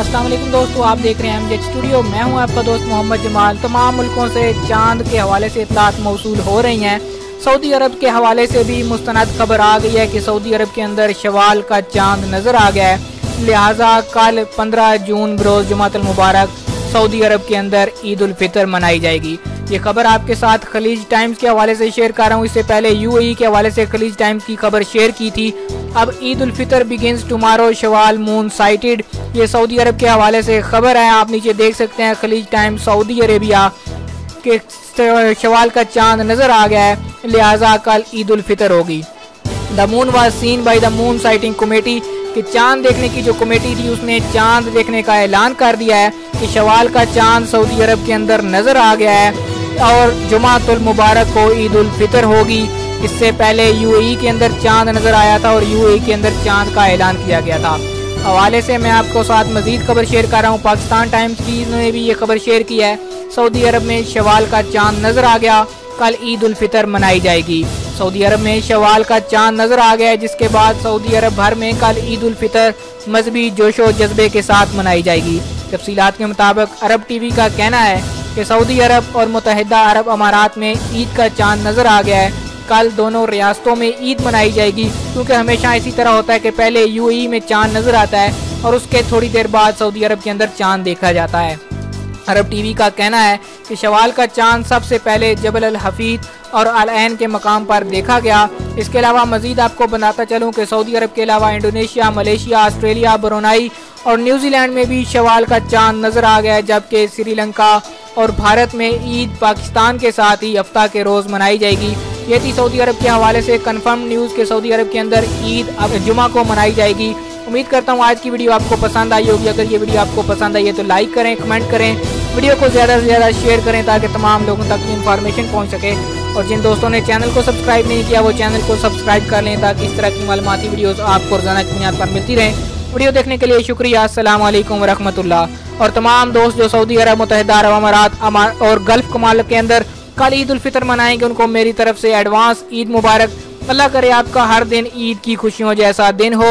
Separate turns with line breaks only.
अस्सलाम वालेकुम दोस्तों, आप देख रहे हैं एमजेड स्टूडियो। मैं हूं आपका दोस्त मोहम्मद जमाल। तमाम मुल्कों से चांद के हवाले से इत्तलात मौसूल हो रही हैं। सऊदी अरब के हवाले से भी मुस्तनद खबर आ गई है कि सऊदी अरब के अंदर शवाल का चांद नज़र आ गया है। लिहाजा कल 15 जून बरोज़ जुमातुल मुबारक सऊदी अरब के अंदर ईद उल फितर मनाई जाएगी। ये खबर आपके साथ खलीज टाइम्स के हवाले से शेयर कर रहा हूँ। इससे पहले यूएई के हवाले से खलीज टाइम्स की खबर शेयर की थी। अब Eid ul Fitr begins tomorrow, Shawwal moon sighted, ये सऊदी अरब के हवाले से खबर है। आप नीचे देख सकते हैं खलीज टाइम्स सऊदी अरेबिया के शवाल का चांद नजर आ गया है, लिहाजा कल ईद उल फितर होगी। The moon was seen by the moon sighting committee, कि चांद देखने की जो कमेटी थी उसने चांद देखने का ऐलान कर दिया है कि शवाल का चांद सऊदी अरब के अंदर नजर आ गया है और जुमातुल मुबारक को ईद उल फितर होगी। इससे पहले यूएई के अंदर चांद नजर आया था और यूएई के अंदर चांद का ऐलान किया गया था। हवाले से मैं आपको साथ मजीद खबर शेयर कर रहा हूँ। पाकिस्तान टाइम्स की ने भी ये खबर शेयर की है। सऊदी अरब में शवाल का चांद नजर आ गया, कल ईद उल फितर मनाई जाएगी। सऊदी अरब में शवाल का चांद नजर आ गया है, जिसके बाद सऊदी अरब भर में कल ईद उल फितर मजहबी जोशो जज्बे के साथ मनाई जाएगी। तफसीलात के मुताबिक अरब टीवी का कहना है कि सऊदी अरब और मुत्तहिदा अरब अमारात में ईद का चांद नजर आ गया है। कल दोनों रियासतों में ईद मनाई जाएगी, क्योंकि हमेशा इसी तरह होता है कि पहले यूएई में चांद नजर आता है और उसके थोड़ी देर बाद सऊदी अरब के अंदर चांद देखा जाता है। अरब टीवी का कहना है कि शवाल का चांद सबसे पहले जबल अल हफीद और अल ऐन के मकाम पर देखा गया। इसके अलावा मजीद आपको बताता चलूँ कि सऊदी अरब के अलावा इंडोनेशिया, मलेशिया, ऑस्ट्रेलिया, ब्रुनाई और न्यूजीलैंड में भी शवाल का चांद नजर आ गया है, जबकि श्रीलंका और भारत में ईद पाकिस्तान के साथ ही हफ्ता के रोज मनाई जाएगी। ये थी सऊदी अरब के हवाले से कंफर्म न्यूज़ के सऊदी अरब के अंदर ईद अब जुमा को मनाई जाएगी। उम्मीद करता हूँ आज की वीडियो आपको पसंद आई होगी। अगर ये वीडियो आपको पसंद आई है तो लाइक करें, कमेंट करें, वीडियो को ज़्यादा से ज़्यादा शेयर करें ताकि तमाम लोगों तक इन्फॉर्मेशन पहुँच सके। और जिन दोस्तों ने चैनल को सब्सक्राइब नहीं किया वो चैनल को सब्सक्राइब कर लें ताकि इस तरह की मालूमाती वीडियोज़ आपको रोज़ाना की बुनियाद पर मिलती रहें। वीडियो देखने के लिए शुक्रिया। अस्सलाम वालेकुम वरहमतुल्लाह। और तमाम दोस्त जो सऊदी अरब, मुत्तहिदा अरब अमारात और गल्फ कमाल के अंदर कल ईद उल फितर मनाएंगे, उनको मेरी तरफ से एडवांस ईद मुबारक। अल्लाह करे आपका हर दिन ईद की खुशियों जैसा दिन हो।